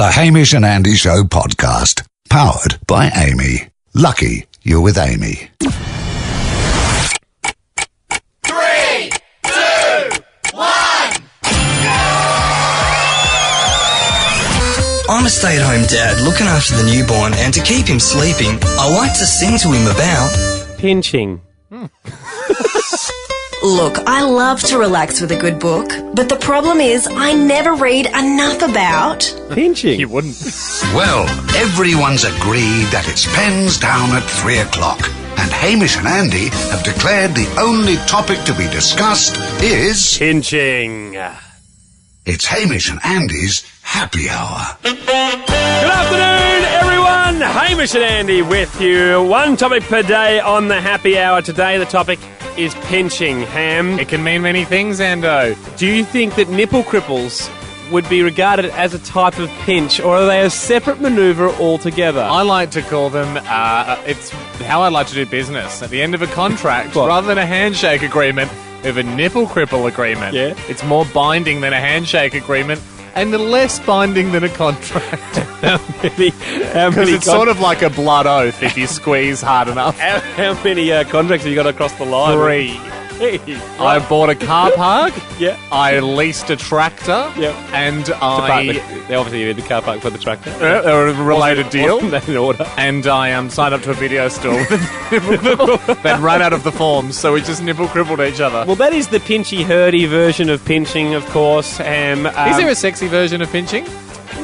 The Hamish and Andy Show podcast. Powered by Amy. Lucky you're with Amy. 3, 2, 1. I'm a stay-at-home dad looking after the newborn, and to keep him sleeping, I like to sing to him about pinching. Look, I love to relax with a good book, but the problem is I never read enough about Pinching. You wouldn't. Well, everyone's agreed that it's pens down at 3 o'clock. And Hamish and Andy have declared the only topic to be discussed is... Pinching. It's Hamish and Andy's happy hour. Good afternoon, everyone. Hamish and Andy with you. One topic per day on the happy hour. Today the topic is pinching. Ham, It can mean many things, Ando. do you think that nipple cripples would be regarded as a type of pinch, or are they a separate manoeuvre altogether? I like to call them, it's how I like to do business. At the end of a contract, What? rather than a handshake agreement, we have a nipple cripple agreement. Yeah. It's more binding than a handshake agreement and less binding than a contract. How Because many it's sort of like a blood oath if you squeeze hard enough. how many contracts have you got across the line? 3. Hey, I bought a car park. Yeah. I leased a tractor. Yep. And They obviously need the car park for the tractor. a related deal. Wasn't that in order? And I signed up to a video store with a nipple cripple. They'd run out of the forms, so we just nipple crippled each other. Well, that is the pinchy-hurdy version of pinching, of course. Is there a sexy version of pinching?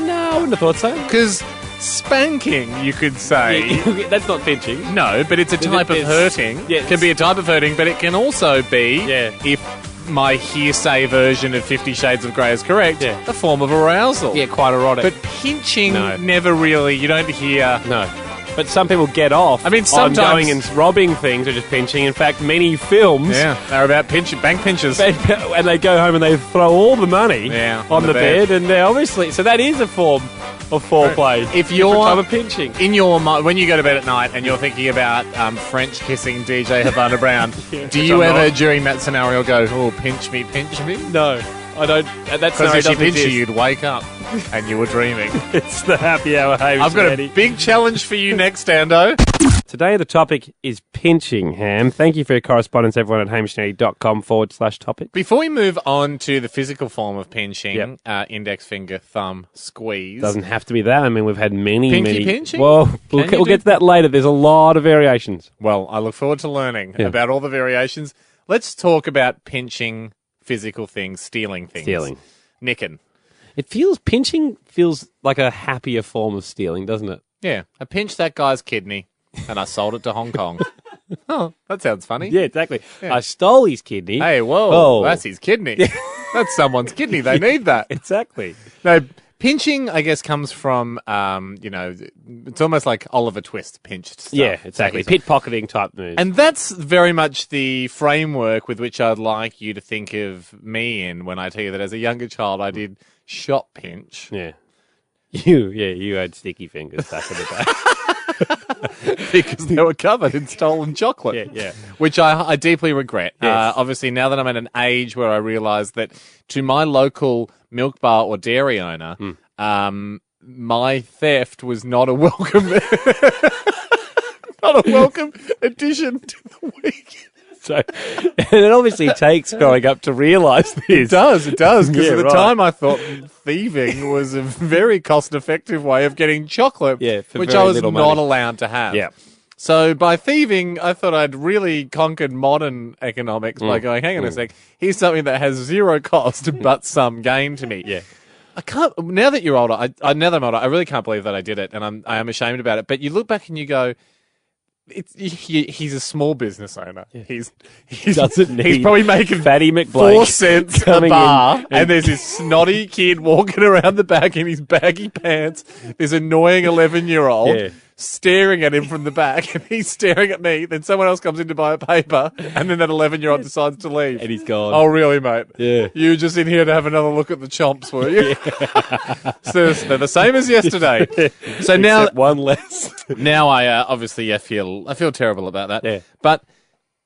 No, I wouldn't have thought so. Because spanking, you could say. That's not pinching. No, but it's a type of It's- hurting. yeah, It can be a type of hurting, but it can also be, Yeah. if my hearsay version of 50 Shades of Grey is correct, Yeah. a form of arousal. Yeah, quite erotic. But pinching, No. never really, you don't hear... No. But some people get off I mean, on sometimes- going and robbing things or just pinching. In fact, many films... Yeah, they're about bank pinches. And they go home and they throw all the money Yeah, on the bed. And they're obviously... So that is a form of foreplay. If Different you're- type of pinching. In your mind, when you go to bed at night and you're thinking about French kissing DJ Havana Brown, do you I'm ever, not. during that scenario, go, "Oh, pinch me"? No, I don't... That Because scenario if she doesn't pinched you, exist. you'd wake up and you were dreaming. It's the happy hour, Hamish I've got and a Andy. big challenge for you next, Ando. Today the topic is pinching, Ham. Thank you for your correspondence, everyone, at hamishandandy.com/topic. Before we move on to the physical form of pinching, Yep. index finger, thumb, squeeze. Doesn't have to be that. I mean, we've had many, Pinky many... pinching? Well, we'll Can you get to that later. There's a lot of variations. Well, I look forward to learning Yeah. about all the variations. Let's talk about pinching physical things, stealing things. Stealing. Nicking. Pinching feels like a happier form of stealing, doesn't it? Yeah, I pinched that guy's kidney and I sold it to Hong Kong. Oh, that sounds funny. Yeah, exactly. I stole his kidney. Hey, whoa, Oh. that's his kidney. That's someone's kidney. They need that. Exactly. No, pinching, I guess, comes from, it's almost like Oliver Twist pinched stuff. Yeah, exactly. Pickpocketing type moves. And that's very much the framework with which I'd like you to think of me in when I tell you that as a younger child I did shop pinch. yeah. You had sticky fingers back in the day. Because they were covered in stolen chocolate. Yeah. Which I deeply regret. Yes. Obviously, now that I'm at an age where I realise that to my local milk bar or dairy owner, my theft was not a welcome, not a welcome addition to the week. So, and it obviously takes growing up to realise this. It does, because Yeah, at the right. time I thought thieving was a very cost-effective way of getting chocolate, Yeah, for which very I was little not money. allowed to have. Yeah. So by thieving, I thought I'd really conquered modern economics by going, hang on a sec, here's something that has zero cost but some gain to me. Yeah. I can't, now that you're older, now that I'm older, I really can't believe that I did it, and I am ashamed about it. But you look back and you go, he's a small business owner. Yeah. He's Doesn't need he's probably making Fatty McBlake 4 cents a coming bar, in and there's this snotty kid walking around the back in his baggy pants. This annoying 11-year-old Yeah. staring at him from the back, and he's staring at me. Then someone else comes in to buy a paper, and then that 11-year-old decides to leave. And he's gone. Oh, really, mate? Yeah. You were just in here to have another look at the chomps, were you? So they're the same as yesterday. So now, Except one less. now I obviously I feel terrible about that. Yeah. But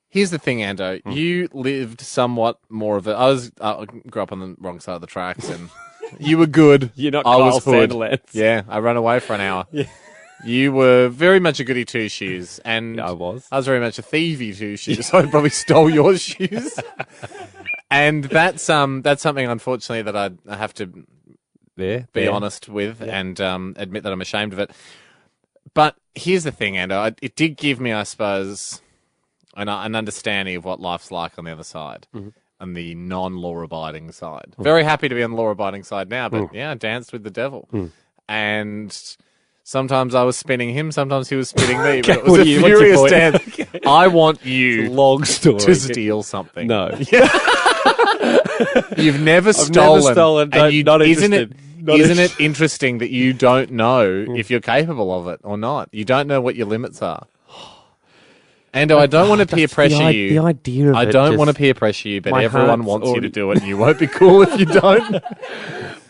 here's the thing, Ando. You lived somewhat more of a. I grew up on the wrong side of the tracks, and You were good. You're not I Kyle was hood. Sandilands. Yeah, I ran away for an hour. Yeah. You were very much a goody two shoes, and Yeah, I was. I was very much a thievy two shoes. So I probably stole your shoes, and that's something unfortunately that I have to be honest with and admit that I'm ashamed of it. But here's the thing, Ando. It did give me, I suppose, an understanding of what life's like on the other side. On the non-law-abiding side. Very happy to be on the law-abiding side now, but I danced with the devil. And sometimes I was spinning him, sometimes he was spinning me, but it was a furious dance. I want you Long story. to steal something. No. You've never I've stolen. never stolen. Not isn't interested. isn't it interesting that you don't know if you're capable of it or not? You don't know what your limits are. And I don't want to peer pressure you. The idea of I it don't just- want to peer pressure you, but my everyone heart's wants you to already- do it, and you won't be cool if you don't.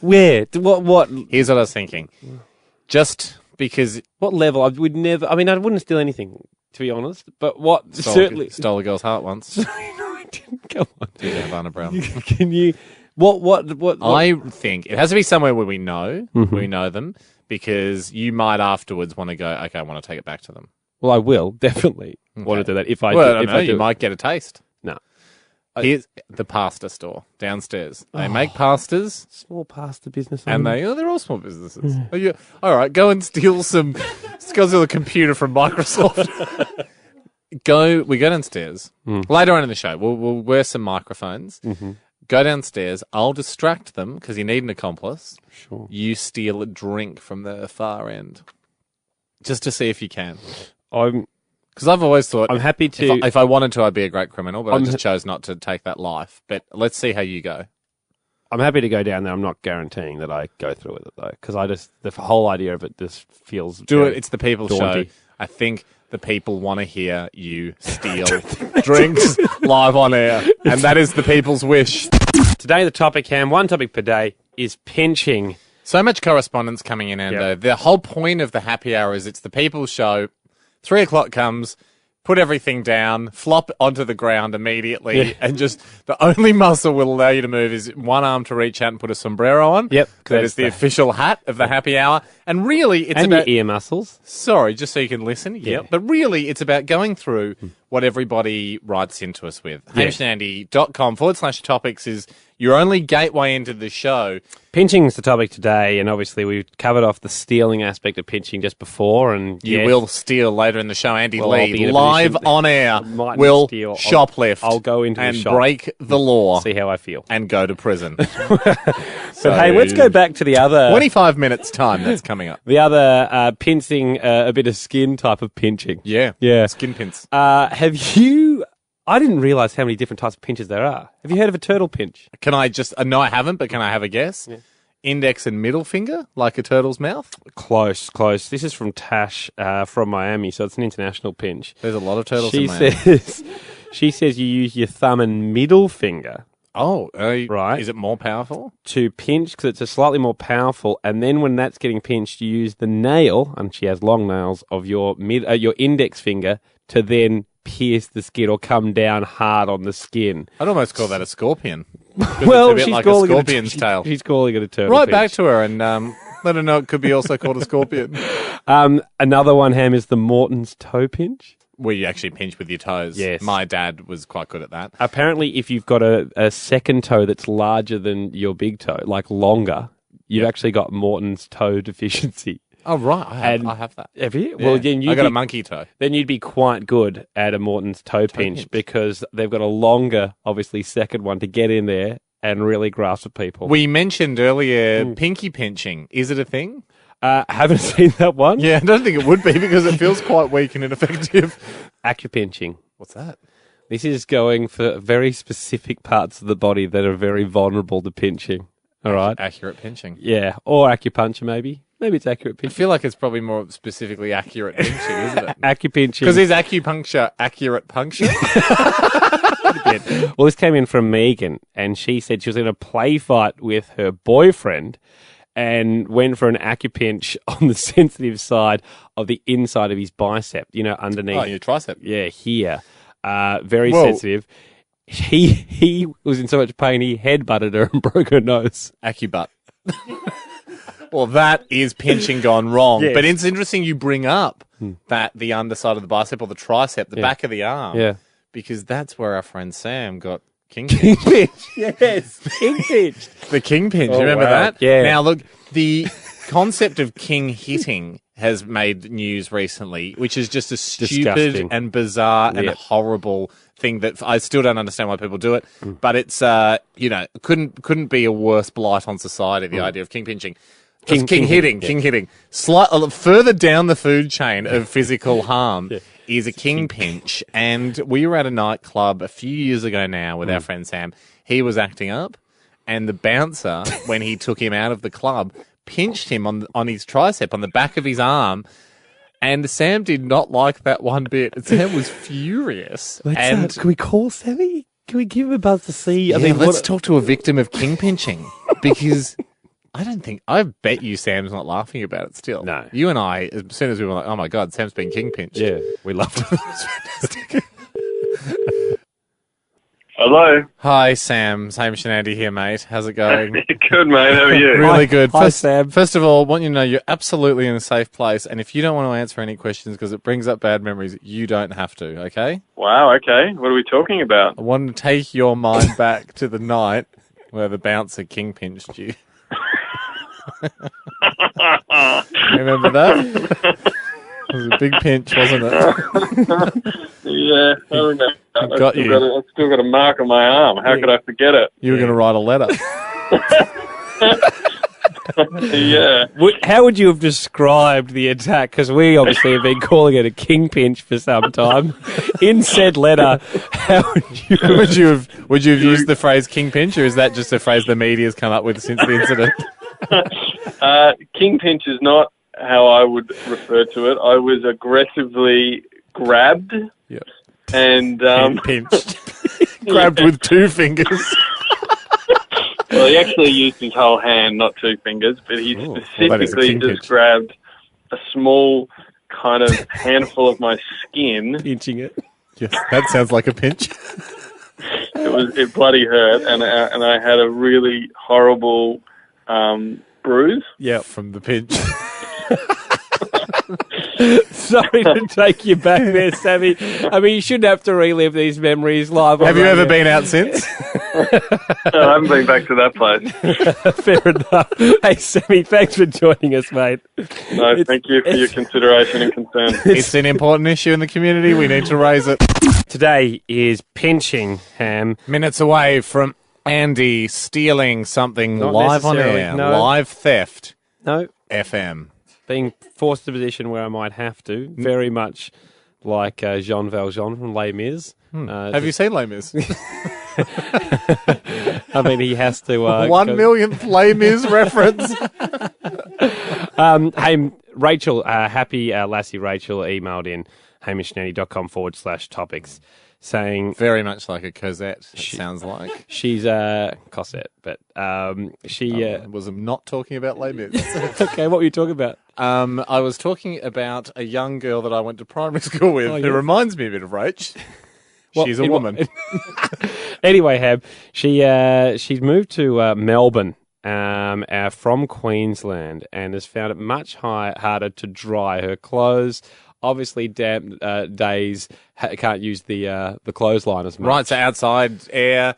Where? What? Here's what I was thinking. Just because What level? I would never. I mean, I wouldn't steal anything, to be honest. But what? Certainly. stole a girl's heart once. No, I didn't. Come on. Yeah, Havana Brown. Can you? What? I think it has to be somewhere where we know, them, because you might afterwards want to go, okay, I want to take it back to them. Well, I will definitely want to do that if I. Well, do, I don't if know, I do you it. might get a taste. No. Here's the pasta store downstairs. They make pastas, Small pasta business. and they're all small businesses. All right, go and steal some. Let's go steal a computer from Microsoft. We go downstairs later on in the show. We'll wear some microphones. Go downstairs. I'll distract them because you need an accomplice. Sure. You steal a drink from the far end, just to see if you can. Because I've always thought I'm happy to. if I wanted to, I'd be a great criminal, but I I'm- just chose not to take that life. But let's see how you go. I'm happy to go down there. I'm not guaranteeing that I go through with it though, because the whole idea of it just feels Do very it. It's the people daunting. show. I think the people want to hear you steal drinks live on air, and that is the people's wish. Today, the topic, Ham, one topic per day, is pinching. So much correspondence coming in, Ando. Yep. The whole point of the happy hour is it's the people's show. 3 o'clock comes, put everything down, flop onto the ground immediately, and just the only muscle will allow you to move is one arm to reach out and put a sombrero on. Yep. That is the official hat of the happy hour. And really, it's And about... your ear muscles. Sorry, just so you can listen. Yep. But really, it's about going through what everybody writes into us with. HamishAndy.com/topics is your only gateway into the show. Pinching is the topic today, and obviously we covered off the stealing aspect of pinching just before. And You yes, will steal later in the show. Andy Well, I'll be Lee, in a live position- on air, mightn't will steal. I'll- shoplift I'll go into the and shop. break the law see how I feel. and go to prison. But hey, let's go back to the other 25 minutes time, that's coming up. pinching, a bit of skin type of pinching. Yeah. Yeah. Skin pins. Have you? I didn't realise how many different types of pinches there are. Have you heard of a turtle pinch? Can I just... no, I haven't, but can I have a guess? Yeah. Index and middle finger, like a turtle's mouth? Close. This is from Tash from Miami, so it's an international pinch. There's a lot of turtles She in Miami. she says you use your thumb and middle finger Oh, Right. Is it more powerful? to pinch because it's a slightly more powerful, and then when that's getting pinched, you use the nail, and she has long nails, of your your index finger to then pierce the skin or come down hard on the skin. I'd almost call that a scorpion. Well, it's a bit she's like calling a it scorpion's tail. She's calling it a turtle Right pinch. back to her and let her know it could be also called a scorpion. Another one, Ham, is the Morton's toe pinch. Where you actually pinch with your toes. Yes. My dad was quite good at that. Apparently, if you've got a second toe that's larger than your big toe, like longer, you've actually got Morton's toe deficiency. Oh, right. And- I have that. Have you? Yeah. Well, then I got a monkey toe. Then you'd be quite good at a Morton's toe pinch because they've got a longer, obviously, second one to get in there and really grasp at people. We mentioned earlier pinky pinching. Is it a thing? Haven't seen that one. Yeah, I don't think it would be because it feels quite weak and ineffective. Acupinching. What's that? This is going for very specific parts of the body that are very vulnerable to pinching. All right. Accurate pinching. Yeah. Or acupuncture, maybe. Maybe it's accurate I pinching. feel like it's probably more specifically accurate pinching, isn't it? Acupinching. Because is acupuncture accurate puncture? Well, this came in from Megan, and she said she was in a play fight with her boyfriend and went for an acupinch on the sensitive side of the inside of his bicep, underneath. Oh, your tricep. Yeah, here. Very Whoa. sensitive. He was in so much pain, he headbutted her and broke her nose. Acubutt. Well, that is pinching gone wrong. Yes. But it's interesting you bring up that the underside of the bicep or the tricep, the back of the arm. Yeah. Because that's where our friend Sam got king King pinch. pinch. Yes. King pinch. The king pinch. Oh, You remember wow. that? Yeah. Now, look, the concept of king hitting has made news recently, which is just a stupid Disgusting. and bizarre and Yep. horrible thing that I still don't understand why people do it. But it's, couldn't be a worse blight on society, the idea of king pinching. King hitting. Further down the food chain of physical harm is a king pinch. And we were at a nightclub a few years ago now with our friend Sam. He was acting up, and the bouncer, when he took him out of the club, pinched him on his tricep, on the back of his arm. And Sam did not like that one bit. And Sam was furious. Can we call Sammy? Can we give him a buzz to see? Let's talk to a victim of king pinching, because I bet you Sam's not laughing about it still. No. You and I, as soon as we were like, oh my God, Sam's been king pinched. Yeah, we loved it. It's fantastic. Hello. Hi, Sam. Hamish and Andy here, mate. How's it going? Good, mate. How are you? Really good. Hi, Sam. First of all, I want you to know you're absolutely in a safe place, and if you don't want to answer any questions because it brings up bad memories, you don't have to, okay? Wow, okay. What are we talking about? I want to take your mind back to the night where the bouncer king pinched you. Remember that? It was a big pinch, wasn't it? Yeah, I remember. Got you. I've still got a mark on my arm. How could I forget it? You were going to write a letter. Yeah. How would you have described the attack? Because we obviously have been calling it a king pinch for some time. In said letter, how would you? Would you have used the phrase king pinch, or is that just a phrase the media's come up with since the incident? King pinch is not how I would refer to it. I was aggressively grabbed. Yep. And Pinched. Grabbed with 2 fingers. well, he actually used his whole hand, not 2 fingers, but he that is a specifically king just pinch. grabbed a small kind of handful of my skin. Pinching it. Yes, that sounds like a pinch. It bloody hurt, and I had a really horrible bruise. Yeah, from the pinch. Sorry to take you back there, Sammy. I mean, you shouldn't have to relive these memories live. Have you ever been out since? No, I haven't been back to that place. Fair enough. Hey, Sammy, thanks for joining us, mate. No, thank you for your consideration and concern. It's an important issue in the community. We need to raise it. Today is pinching, Ham. Minutes away from Andy stealing something Not live on necessarily, air. no. Live theft. No, FM. being forced to a position where I might have to, very much like Jean Valjean from Les Mis. Have you seen Les Mis? I mean, he has to... 1 millionth Les Mis reference. Hey, Rachel, happy Lassie Rachel emailed in hamishnanny.com/topics saying... Very much like a Cosette, it sounds like. She's a Cosette, but she... Was not talking about Les Mis. okay, what were you talking about? I was talking about a young girl that I went to primary school with who reminds me a bit of Rach. She's a woman. Anyway, Hab, she's moved to Melbourne from Queensland and has found it much harder to dry her clothes. Obviously, damp days can't use the clothesline as much. Right, so outside air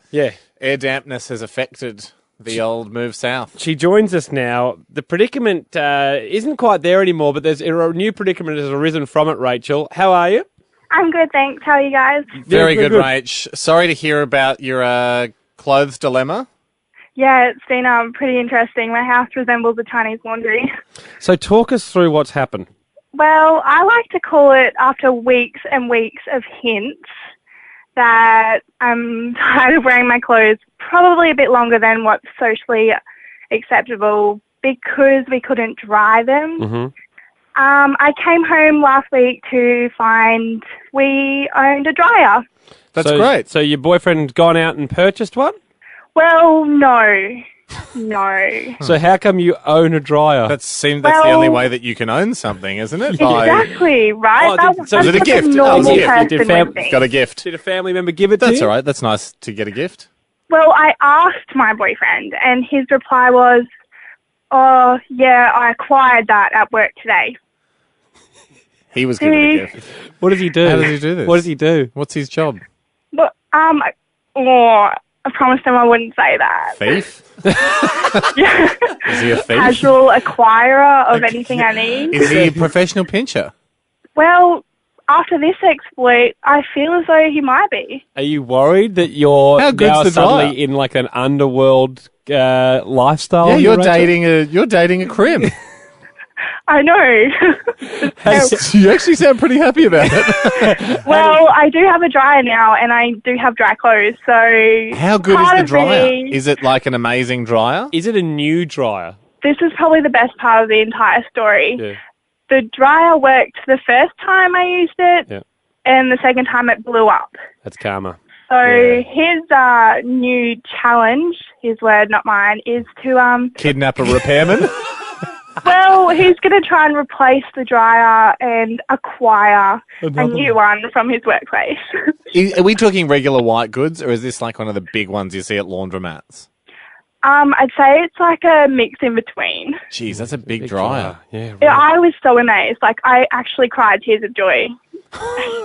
dampness has affected the old move south. She joins us now. The predicament isn't quite there anymore, but there's a new predicament has arisen from it, Rachel. How are you? I'm good, thanks. How are you guys? Very good, Rach. Sorry to hear about your clothes dilemma. Yeah, it's been pretty interesting. My house resembles a Chinese laundry. So talk us through what's happened. Well, I like to call it after weeks and weeks of hints that I'm tired of wearing my clothes probably a bit longer than what's socially acceptable because we couldn't dry them. Mm-hmm. I came home last week to find we owned a dryer. That's great. So your boyfriend gone out and purchased one? Well, no. No. So how come you own a dryer? That's the only way that you can own something, isn't it? Exactly, right? Oh, so is it a what gift? the normal Oh, it's a gift. person would think. Got a gift. Did a family member give it to That's you? all right. That's nice to get a gift. Well, I asked my boyfriend, and his reply was, Oh, yeah, I acquired that at work today. He was given a gift. What does he do? How does he do this? What does he do? What's his job? But, I promised him I wouldn't say that. Thief? Yeah. Is he a thief? Casual acquirer of anything I need. Is he a professional pincher? Well, after this exploit, I feel as though he might be. Are you worried that you're How good's now the suddenly dryer? in like an underworld lifestyle? Yeah, you're Rachel? dating a crim. I know. You actually sound pretty happy about it. Well, I do have a dryer now, and I do have dry clothes, so... How good is part the of dryer? me- Is it like an amazing dryer? Is it a new dryer? This is probably the best part of the entire story. Yeah. The dryer worked the first time I used it, Yeah. and the second time it blew up. That's karma. So his new challenge, his word, not mine, is to... Kidnap a repairman? Well, he's going to try and replace the dryer and acquire a new one from his workplace. Are we talking regular white goods, or is this like one of the big ones you see at laundromats? I'd say it's like a mix in between. Jeez, that's a big dryer. Yeah, right. Yeah, I was so amazed. Like, I actually cried tears of joy.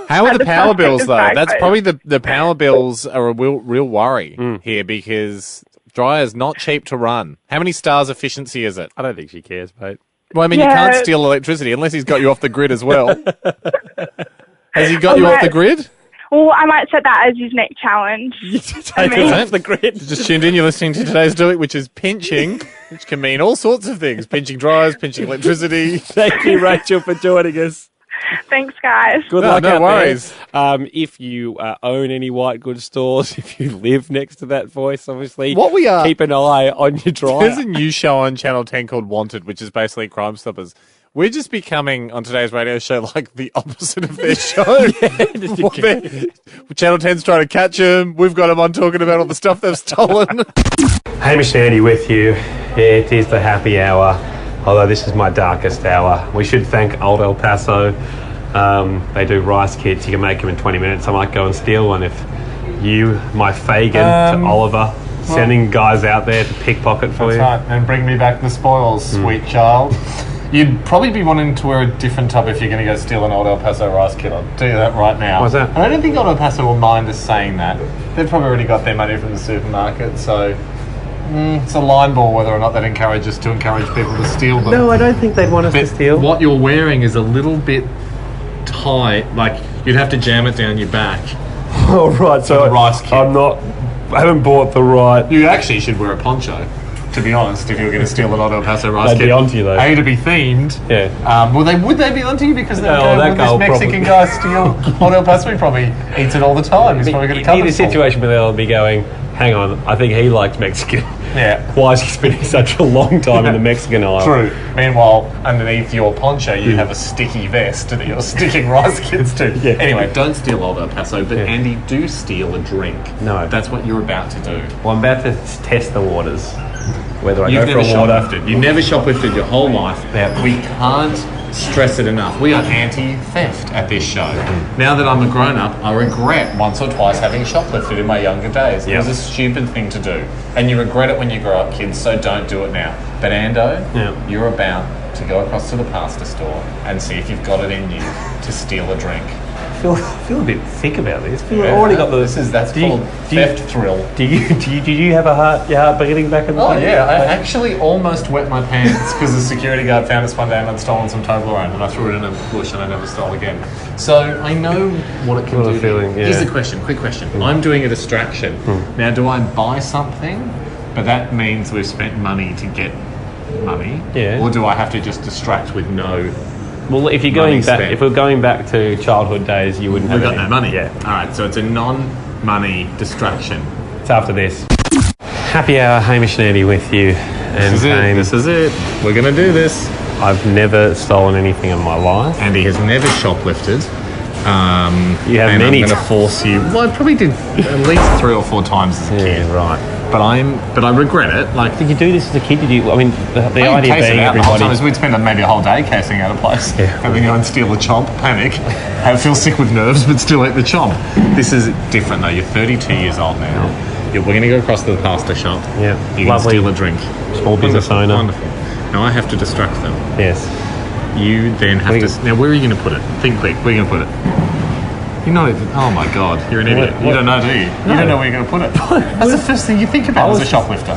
How are At the power prospect bills, of though? dry That's clothes. probably the power bills are a real worry here, because dryer's not cheap to run. How many stars efficiency is it? I don't think she cares, mate. Well, I mean, you Yeah. can't steal electricity unless he's got you off the grid as well. Has he got you off the grid? Well, I might set that as his next challenge. Take mean- us off the grid. Just tuned in, you're listening to today's Do It, which is pinching, which can mean all sorts of things. Pinching dryers, pinching electricity. Thank you, Rachel, for joining us. Thanks, guys. Good No, luck no out worries. there. If you own any white goods stores, if you live next to that voice, obviously, What we are- keep an eye on your dryer. There's a new show on Channel 10 called Wanted, which is basically Crime Stoppers. We're just becoming, on today's radio show, like the opposite of their show. Well, Channel 10's trying to catch them. We've got them on talking about all the stuff they've stolen. Hamish and Andy with you. Yeah, it is the happy hour, although this is my darkest hour. We should thank Old El Paso. They do rice kits. You can make them in 20 minutes. I might go and steal one if you, my Fagin, to Oliver, sending guys out there to pickpocket for you. And bring me back the spoils, sweet child. You'd probably be wanting to wear a different top if you're going to go steal an Old El Paso rice kit. I'll tell you that right now. What's that? And I don't think Old El Paso will mind us saying that. They've probably already got their money from the supermarket, so it's a line ball whether or not that encourages to encourage people to steal them. No, I don't think they'd want us to steal. What you're wearing is a little bit tight, like you'd have to jam it down your back. Oh, right, so the rice kit. I haven't bought the right... You actually should wear a poncho, to be honest, if you were going to steal an Old El Paso rice They'd kit. be onto you, though. A, to be themed. Yeah. Would they be onto you because they're No, that this guy will Mexican probably- guy steal Old El Paso? He probably eats it all the time. He's probably got a You cover need a full. situation where they'll be going, hang on, I think he likes Mexican. Yeah. Why is he spending such a long time in the Mexican aisle? True. Meanwhile, underneath your poncho, you have a sticky vest that you're sticking rice kits to. Yeah. Anyway, don't steal Old El Paso, but Andy, do steal a drink. No. That's what you're about to do. Well, I'm about to test the waters. Whether I You've go never for a water... shoplifted. You've never shoplifted your whole life. Yeah. We can't stress it enough. We are anti-theft at this show. Now that I'm a grown-up, I regret once or twice having shoplifted in my younger days. It was a stupid thing to do. And you regret it when you grow up, kids, so don't do it now. But Ando, you're about to go across to the pasta store and see if you've got it in you to steal a drink. I feel a bit thick about this. I've already got the... That's called theft thrill. Did you have your heart beating back in the Oh day? yeah, I actually almost wet my pants because the security guard found us one day and I'd stolen some Toblerone and I threw it in a bush and I never stole again. So I know what it can What a do. feeling, yeah. Here's the question, quick question. I'm doing a distraction. Now, do I buy something, but that means we've spent money to get money? Yeah. Or do I have to just distract with no... Well, if you're Money going back, spent. if we're going back to childhood days, you wouldn't have We've got any. no money. Yeah. All right, so it's a non-money distraction. It's after this. Happy hour, Hamish and Andy with you. And This is it. We're going to do this. I've never stolen anything in my life. Andy has never shoplifted. You have and many I'm going to force you. Well, I probably did at least 3 or 4 times as a kid. Yeah, right. But I regret it. Like, Did you do this as a kid? Did you? I mean, the I idea case it being out the whole everybody. time is we'd spend maybe a whole day casing out a place. Yeah. And then you go and steal a chomp, panic, feel sick with nerves, but still eat the chomp. This is different though. You're 32 years old now. We're going to go across to the pasta shop. Yeah. You're going to Lovely. steal a drink. Small business owner. Wonderful. Now I have to distract them. Yes. You then have to... Now, where are you going to put it? Think quick. Where are you going to put it? You're not even... Oh, my God. You're an idiot. You don't know, do you? You don't know where you're going to put it. That's the first thing you think about as a shoplifter.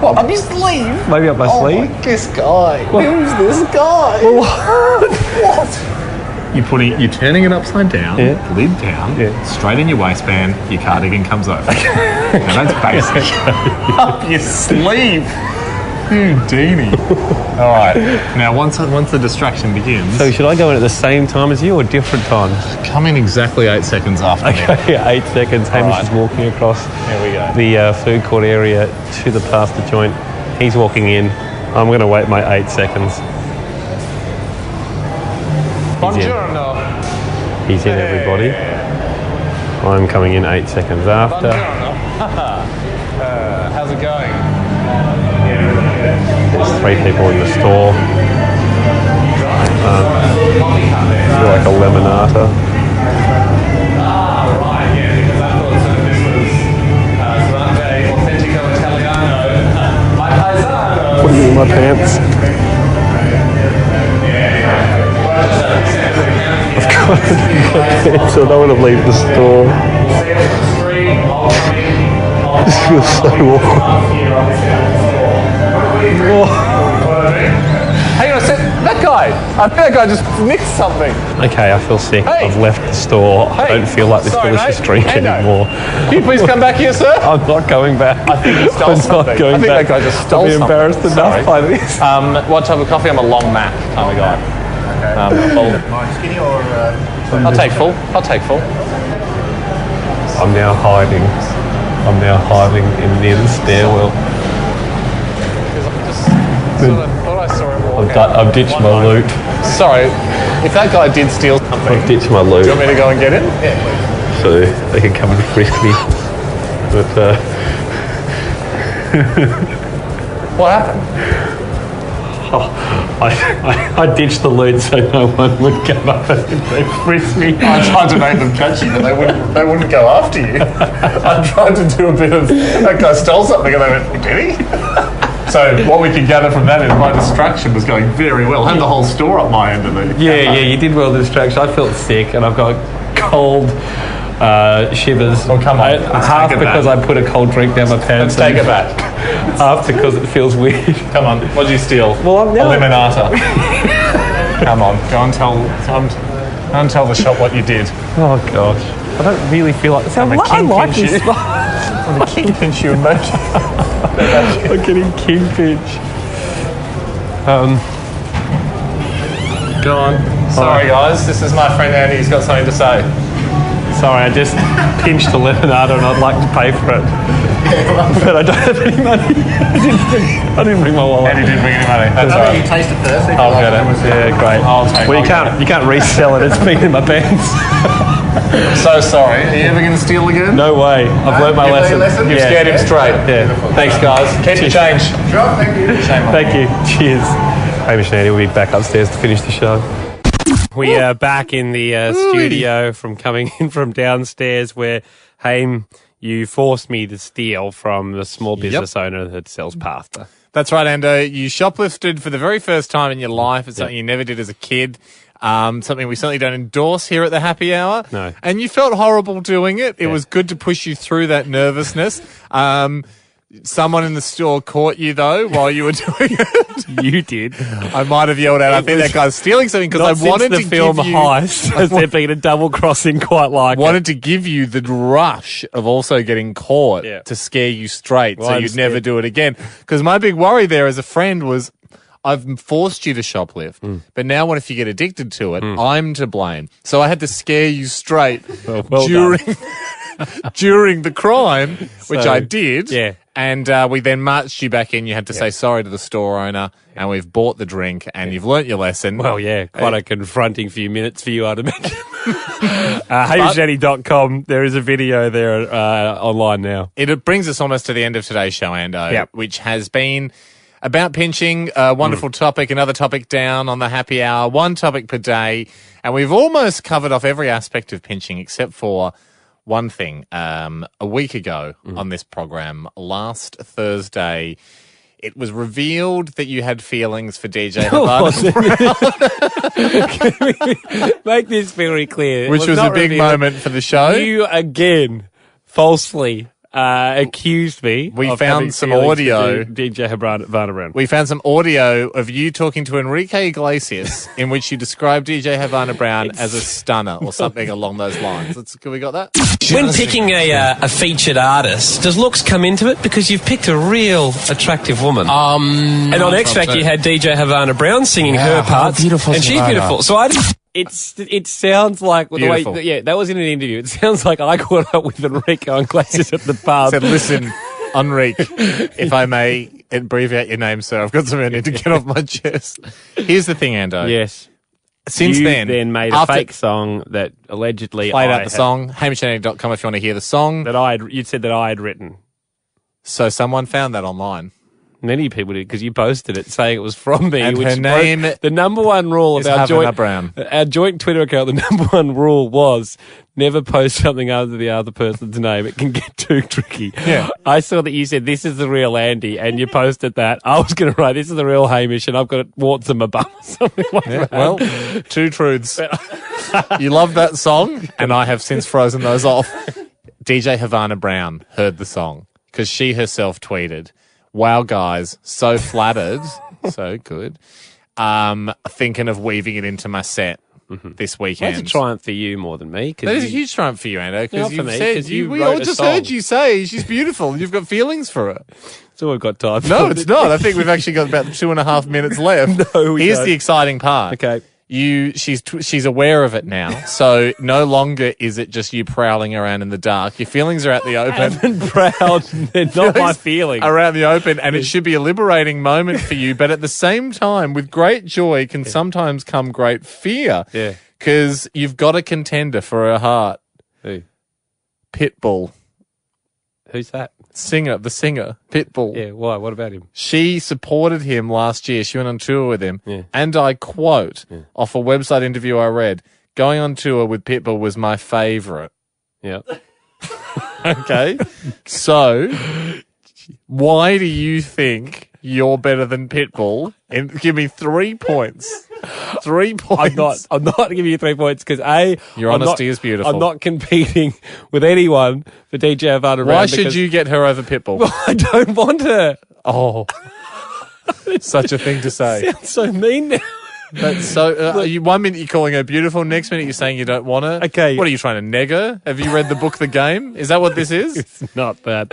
What, up your sleeve? Maybe up my sleeve? This guy. Who's this guy? What? You're turning it upside down, lid down, straight in your waistband, your cardigan comes over. Now that's basic. Up your sleeve. Houdini. All right. Now, once the distraction begins... So should I go in at the same time as you or different times? Come in exactly 8 seconds after me. Okay, 8 seconds. Hamish is walking across the food court area to the pasta joint. He's walking in. I'm going to wait my 8 seconds. Buongiorno. He's in, everybody. I'm coming in 8 seconds after. How's it going? There's 3 people in the store. It's like a lemonata. Right, yeah, because I thought this was Latte Autentico Italiano. My paisano. Putting in my pants. So I don't want to leave the store. This feels so awkward. Hang on a sec. That guy. I think that guy just nicked something. Okay, I feel sick. Hey. I've left the store. I don't feel like this delicious drink anymore. Can you please come back here, sir? I'm not going back. I think he stole something. Not going I think back. that guy just stole something. I'll be embarrassed enough by this. What type of coffee? I'm a long Mac kind of guy. Skinny or... I'll take full. I'm now hiding in near the stairwell. I thought I saw him walk I've ditched my loot. Sorry, if that guy did steal something, I've ditched my loot. do you want me to go and get him? So they can come and frisk me. But what happened? I ditched the loot so no one would come up and frisk me. I tried to make them catch you, but they wouldn't go after you. I tried to do a bit of that guy stole something, and they went, did he? So what we can gather from that is my distraction was going very well. I had the whole store up my end of it. Yeah, you did well the distraction. I felt sick and I've got cold shivers. Oh, come on. Half because I put a cold drink down my pants. Let's take it back. Half because it feels weird. Come on, what did you steal? Well, I'm now... A limonata. Come on, go and tell the shop what you did. Oh, gosh. I don't really feel like... I like this. I'm a kingpinch you emoji. I'm getting kingpinch. Go on. Sorry, guys. This is my friend Andy. He's got something to say. Sorry, I just pinched the lemonade and I'd like to pay for it. But I don't have any money. I didn't bring my wallet. Andy didn't bring any money. That's all right. You taste it first. I'll get it. Yeah, great. I'll take it. Well, you can't resell it. It's been in my pants. I'm so sorry. Are you ever going to steal again? No way. I've learned my lesson. You've scared him straight. Yeah. Thanks, guys. Keep your change. Sure, thank you. Thank you. Cheers. Hamish and Andy will be back upstairs to finish the show. We are back in the studio from coming in from downstairs where, Haim, you forced me to steal from the small business owner that sells pasta. That's right, Ando. You shoplifted for the very first time in your life. It's something you never did as a kid. Something we certainly don't endorse here at the Happy Hour. No. And you felt horrible doing it. It was good to push you through that nervousness. Someone in the store caught you, though, while you were doing it. You did. I might have yelled out, I think that guy's stealing something, because I wanted to film give you... Heist, has there been a double crossing quite like wanted to give you the rush of also getting caught to scare you straight, so you'd never do it again. Because my big worry there as a friend was, I've forced you to shoplift, but now what if you get addicted to it? I'm to blame. So I had to scare you straight during the crime, which I did. Yeah. And we then marched you back in. You had to say sorry to the store owner, and we've bought the drink, and you've learnt your lesson. Well, yeah, quite a confronting few minutes for you, I'd imagine. HamishAndy.com, there is a video there online now. It brings us almost to the end of today's show, Ando, which has been about pinching, a wonderful topic, another topic down on the Happy Hour, one topic per day, and we've almost covered off every aspect of pinching except for one thing. A week ago on this program, last Thursday, it was revealed that you had feelings for DJ Havana Brown. Make this very clear. Which was a big moment for the show. You again falsely accused me. We of found having some feelings audio. for DJ Havana Brown. We found some audio of you talking to Enrique Iglesias in which you described DJ Havana Brown as a stunner or something along those lines. Have we got that? When picking a featured artist, does looks come into it? Because you've picked a real attractive woman. And on X Factor, you had DJ Havana Brown singing her parts, and she's beautiful. So it sounds like the way, that was in an interview. It sounds like I caught up with Enrique Iglesias at the pub. Said, listen, Enrique, if I may abbreviate your name, sir, I've got something I need to get off my chest. Here's the thing, Ando. Yes. Since you then made a fake song that allegedly played out the song. HamishAndy.com if you want to hear the song. You'd said that I had written. So someone found that online. Many people did because you posted it saying it was from me. And which her name the number one rule of our joint Twitter account. The number one rule was never post something other than the other person's name. It can get too tricky. Yeah. I saw that you said this is the real Andy, and you posted that. I was going to write this is the real Hamish, and I've got warts in my bum or something like that. Well, two truths. You love that song, and I have since frozen those off. DJ Havana Brown heard the song because she herself tweeted, "Wow, guys, so flattered, so good. Thinking of weaving it into my set this weekend." That's a triumph for you more than me. That is a huge triumph for you, Ando, because for me, said we wrote all a just song. heard you say she's beautiful. And you've got feelings for her. That's all we've got time for. No, it's not. I think we've actually got about 2.5 minutes left. No, we Here's don't. the exciting part. Okay. She's aware of it now, so no longer is it just you prowling around in the dark. Your feelings are out the open. I haven't proud. They're not my feelings. Around the open, and it should be a liberating moment for you, but at the same time, with great joy can sometimes come great fear. Yeah. Because you've got a contender for her heart. Who? Pitbull. Who's that? The singer, Pitbull. Yeah, why? What about him? She supported him last year. She went on tour with him. Yeah. And I quote off a website interview I read, "Going on tour with Pitbull was my favourite." Yeah. Okay. So, why do you think you're better than Pitbull? And give me 3 points. 3 points. I'm not giving you 3 points because your honesty is beautiful. I'm not competing with anyone for DJ Havana Brown. Why should you get her over Pitbull? Well, I don't want her. Oh, such a thing to say. Sounds so mean now. That's so. 1 minute you're calling her beautiful, next minute you're saying you don't want her. Okay. What are you trying to neg her? Have you read the book The Game? Is that what this is? It's not that.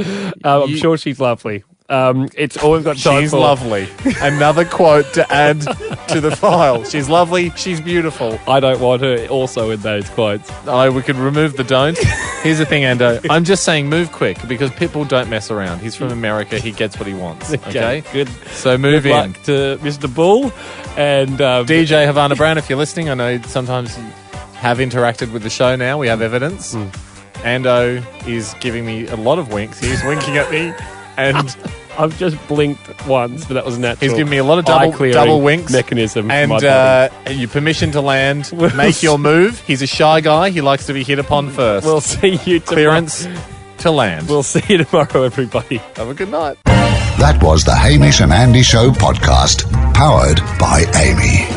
I'm sure she's lovely. It's all we've got time She's for. lovely. Another quote to add to the file. She's lovely. She's beautiful. I don't want her also in those quotes. Oh, we could remove the don't. Here's the thing, Ando. I'm just saying move quick because Pitbull don't mess around. He's from America. He gets what he wants. Okay? Good. So move Good in. luck to Mr. Bull and DJ Havana Brown, if you're listening, I know sometimes you have interacted with the show now. We have evidence. Ando is giving me a lot of winks. He's winking at me. And I've just blinked once, but that was natural. he's giving me a lot of double winks. Mechanism. And for my body. your permission to land, make your move. He's a shy guy. He likes to be hit upon first. We'll see you tomorrow. Clearance to land. We'll see you tomorrow, everybody. Have a good night. That was the Hamish and Andy Show podcast, powered by Amy.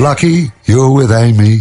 Lucky you're with Amy.